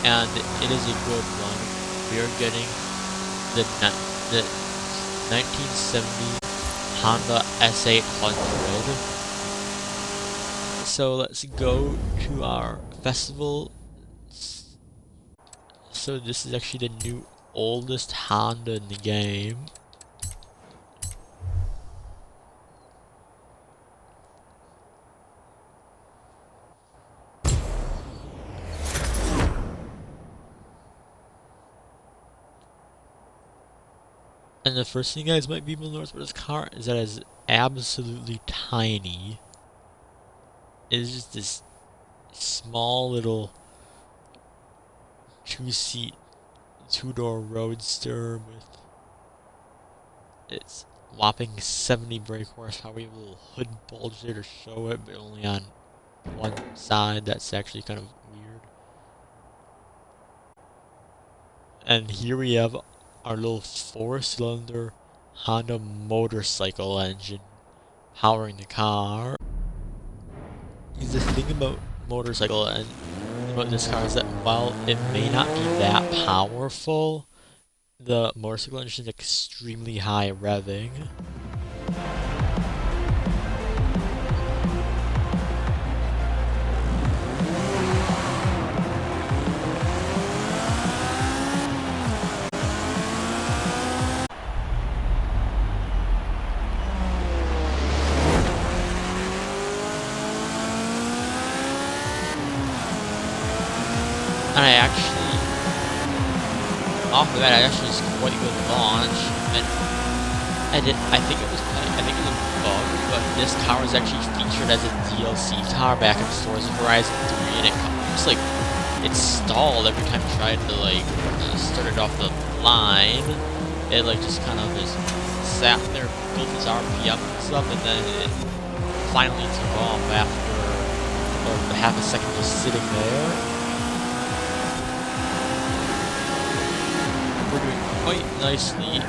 and it is a good one. We are getting the 1970 Honda S800. So let's go to our festival. So this is actually the new oldest Honda in the game. And the first thing you guys might be able to notice about this car is that it's absolutely tiny. It's just this small little two-seat, two-door roadster with its whopping 70 brake horsepower. We have a little hood bulge there to show it, but only on one side. That's actually kind of weird. And here we have our little 4-cylinder Honda motorcycle engine powering the car. Is the thing about motorcycle and about this car is that while it may not be that powerful, the motorcycle engine is extremely high revving. And off the bat, I actually was quite good launch. And I think it was a bug, but this car was actually featured as a DLC car back in Forza Horizon 3, and it stalled every time you tried to start it off the line. It just kind of just sat there, built its RPM and stuff, and then it finally took off after half a second just sitting there. We're doing quite nicely.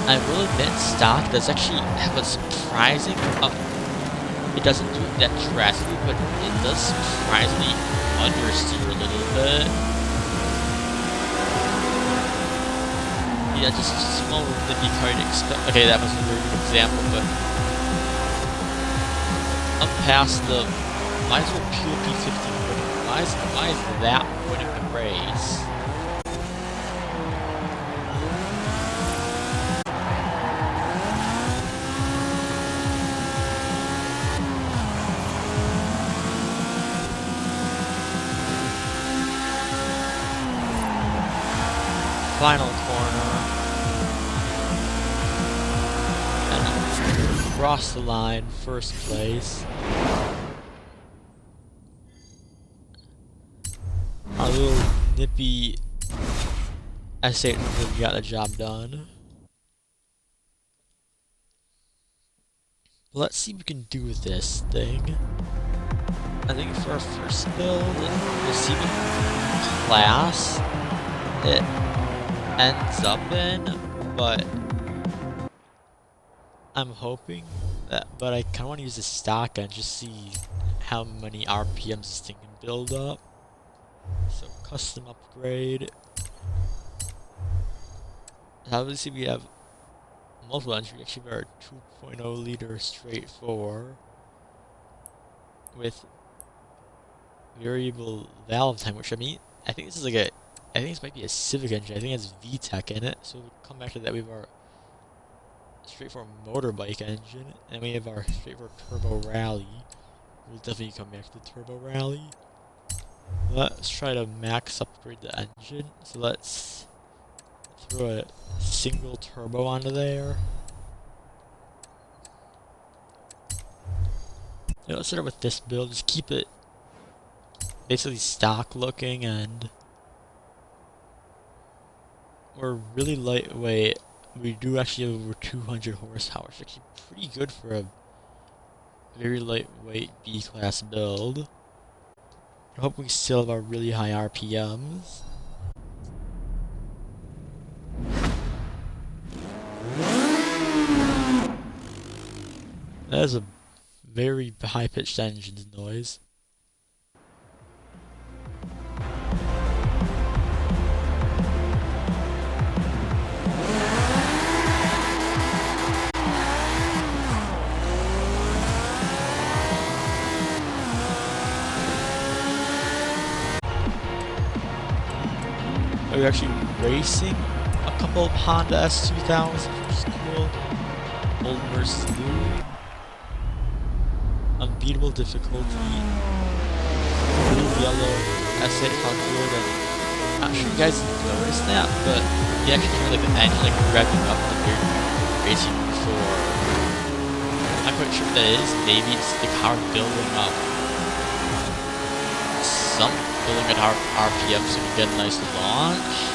I will admit, stock does actually have a surprising. It doesn't do it that drastically, but it does surprisingly understeer a little bit. Yeah, just a small nippy car to expect. Okay, that was a very good example, but. Up past the, might as well peel P15 winning. Why is that winning the race? Final corner. And across the line, first place. Our little nippy S800 got the job done. Let's see what we can do with this thing. I think for our first build, we'll see what class it ends up in, but I'm hoping that, but I kind of want to use the stock and just see how many RPMs this thing can build up. So custom upgrade. Obviously we have multiple engines. We actually have our 2.0 liter straight 4 with variable valve time, which I think this is I think this might be a Civic engine. I think it has VTEC in it. So we'll come back to that. We have our straightforward motorbike engine, and we have our straightforward turbo rally. We'll definitely come back to the turbo rally. Let's try to max upgrade the engine. So let's throw a single turbo onto there. Let's start with this build. Just keep it basically stock looking, and we're really lightweight. We do actually have over 200 horsepower. It's actually pretty good for a very lightweight B-class build. I hope we still have our really high RPMs. That is a very high-pitched engine noise. We're actually racing a couple of Honda S800s, which is cool. Old Mercedes. Unbeatable difficulty. Blue, yellow, S800, and I'm not sure you guys noticed that, but you actually hear like the engine like revving up when you're racing before. I'm not quite sure what that is. Maybe it's the car building up building at RPM so you can get a nice launch.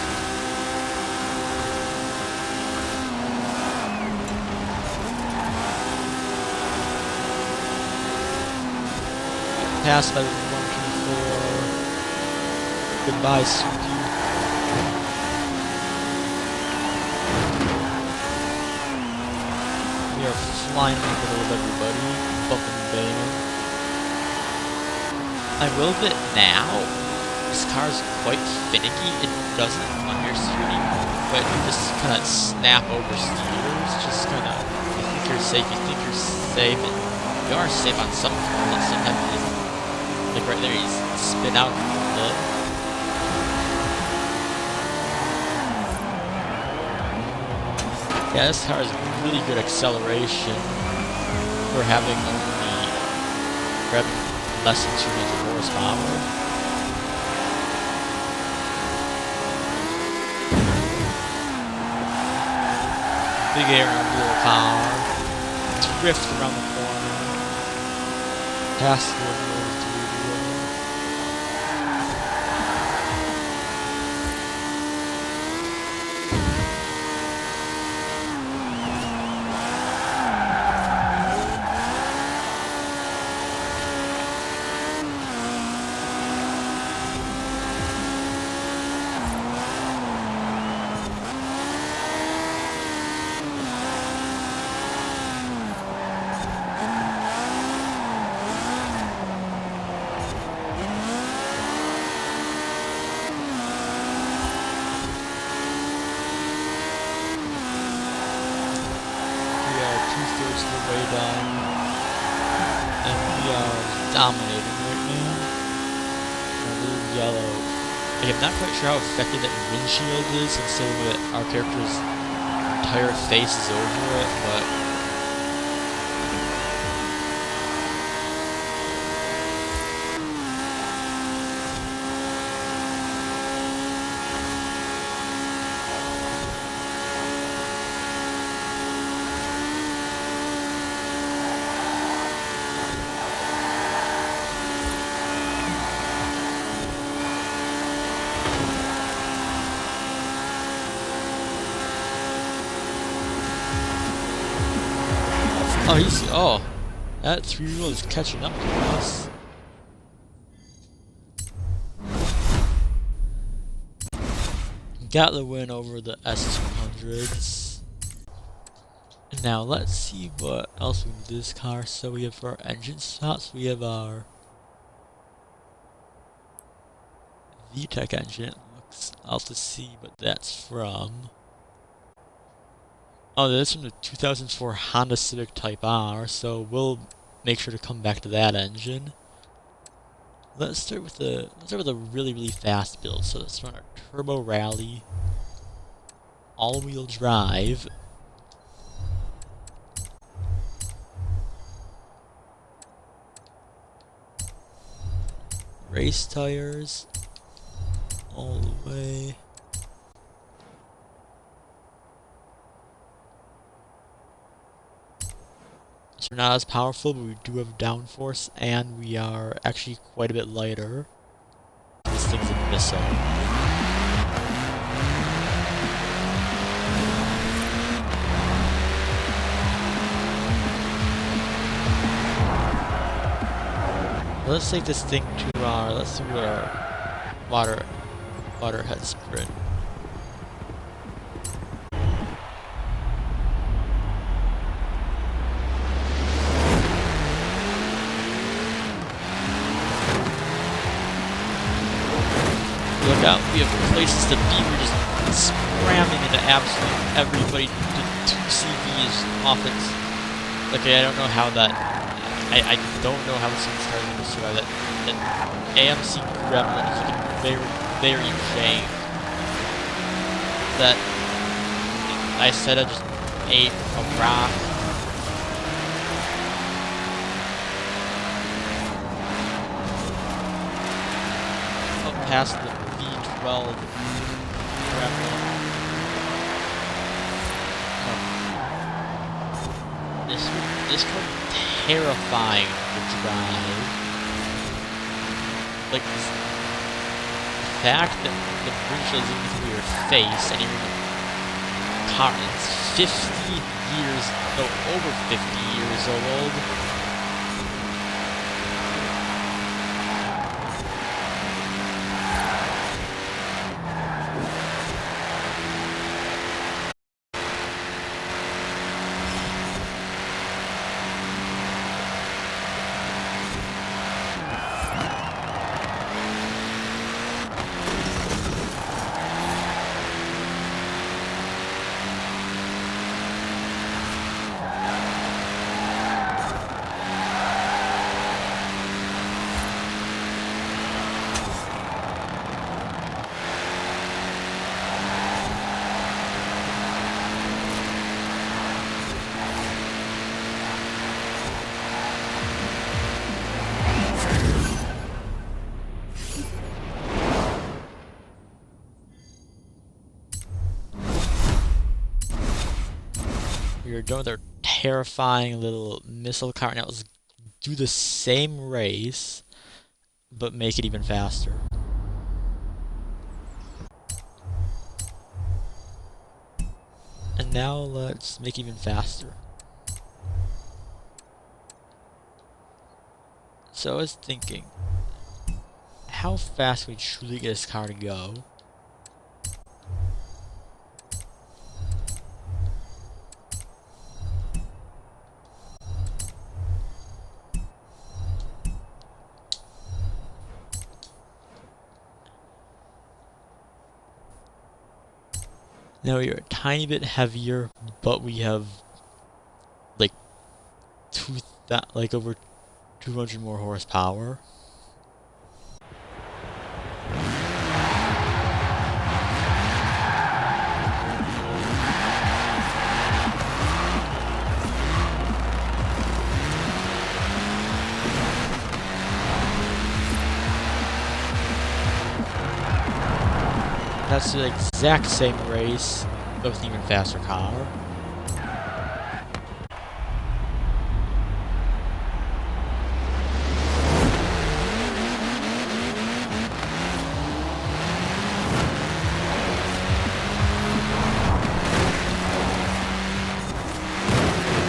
Passed by the 124. Goodbye, Suki. We are flying in the middle of everybody, bumping and banging. I will admit now, this car is quite finicky. It doesn't understeer, but you just kind of snap over steers. Just kind of, you think you're safe, and you are safe on some corners. Sometimes you just, like right there, you spin out a little. Yeah, this car has really good acceleration for having only less than 200 horsepower. Big air on wheel power. Drift around the corner. Past the wheel. Two-thirds of the way done, and we are dominating right now. A little yellow. Like, I'm not quite sure how effective that windshield is, considering that our character's entire face is over it, but oh, that 3-wheel is catching up to us. Got the win over the S200s. Now let's see what else we can do with this car. So we have for our engine shots, we have our VTEC engine. I'll have to see what that's from. Oh, that's from the 2004 Honda Civic Type R, so we'll make sure to come back to that engine. Let's start with a really fast build. So let's run our Turbo Rally, all-wheel drive. Race tires all the way. So we're not as powerful, but we do have downforce, and we are actually quite a bit lighter. This thing's a missile. Let's take this thing to our, let's do our waterhead sprint. Look out, we have places to be. We're just scramming into absolutely everybody. The 2CV is off its... Okay, I don't know how that... I don't know how this is starting to survive that AMC gremlin is looking very, very ashamed that I said I just ate a rock. Up past the V12 gremlin. This car is terrifying to drive. Like, the fact that the bridge doesn't even through your face and you're in a car that's 50 years, no, over 50 years old. We were done with our terrifying little missile car. Now let's do the same race, but make it even faster. And now let's make it even faster. So I was thinking, how fast can we truly get this car to go? Now we are a tiny bit heavier, but we have like over 200 more horsepower. That's the exact same race, but with an even faster car.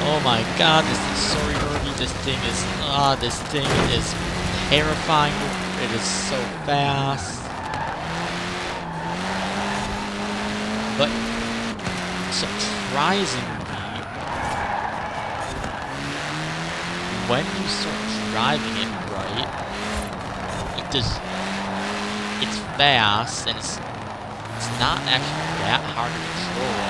Oh my god, this is sorry Herbie, this thing is terrifying. It is so fast. But surprisingly, when you start driving it right, it's fast and it's not actually that hard to control.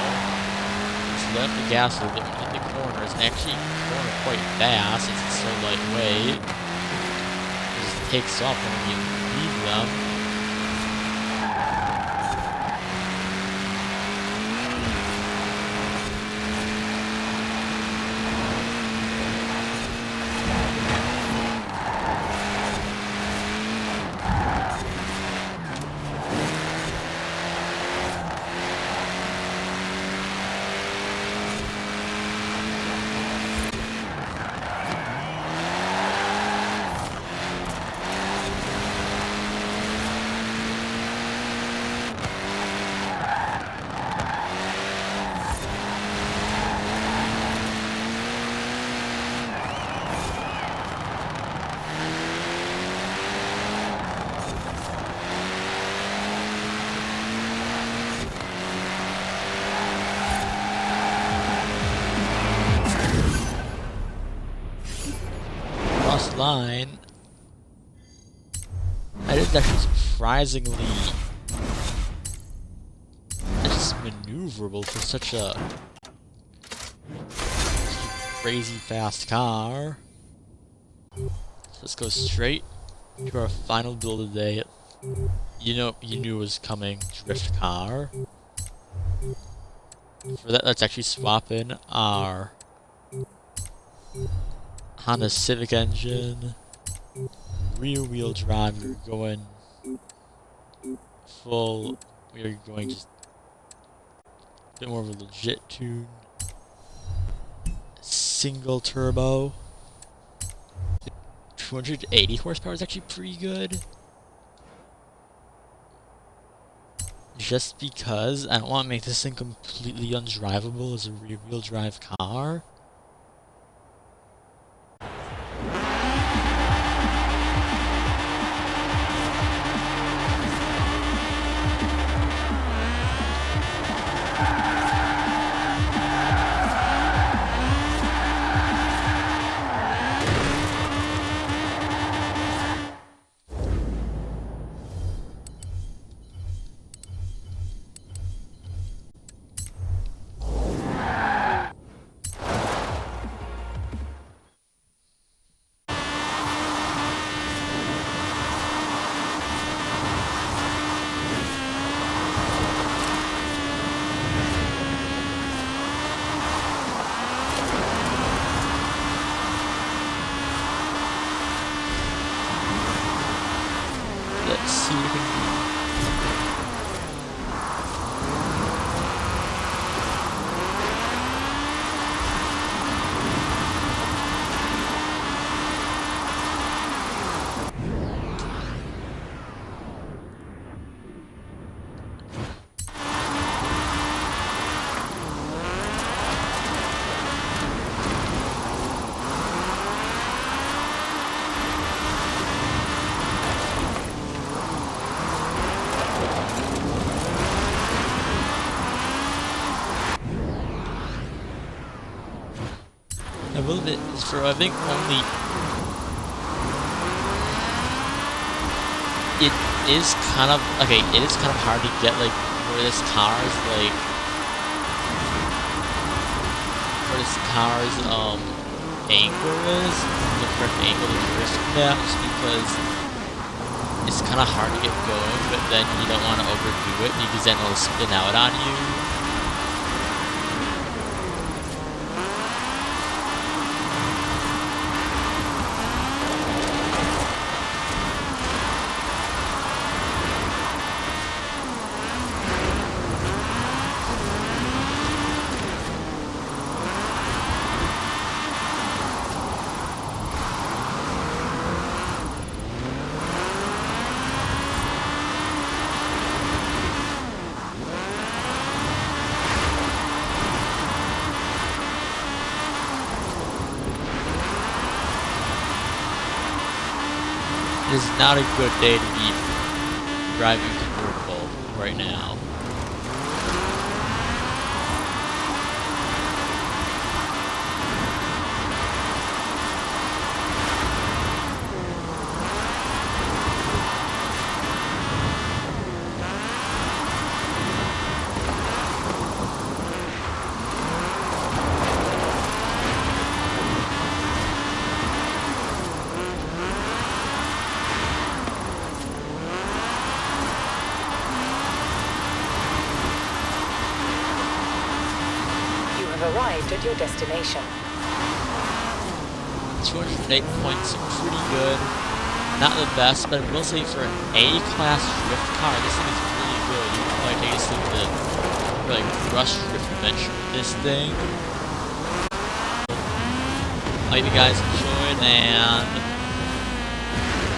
Just let the gas a little bit in the corners and actually corner quite fast since it's so lightweight. It just takes off when you leave them. Line. That is actually surprisingly maneuverable for such a crazy fast car. So let's go straight to our final build of the day. You knew it was coming, drift car. For that, let's actually swap in our Honda Civic engine, rear wheel drive. We're going full. We're going just a bit more of a legit tune. Single turbo. 280 horsepower is actually pretty good. Just because I don't want to make this thing completely undrivable as a rear wheel drive car. Let's see what we can do. I will admit, for I think only it is kind of okay. It is kind of hard to get like where this car's angle is, the correct angle to drift at, just because it's kind of hard to get going. But then you don't want to overdo it because then it'll spin out on you. It is not a good day to be driving convertible right now. Arrived at your destination. 208 points, pretty good. Not the best, but I will say for an A-class drift car, this thing is really good. You can probably take this thing to like rush drift adventure with this thing. I hope you guys enjoyed, and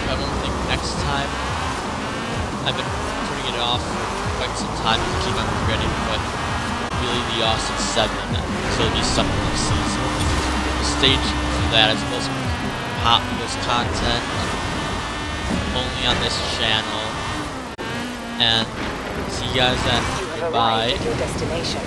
I don't think next time. I've been putting it off for quite some time to keep on regretting, but really the Austin 7, so it'll be something to see. So stay tuned for that, as well as Hot Wheels content only on this channel. And see you guys then. Goodbye. Your destination.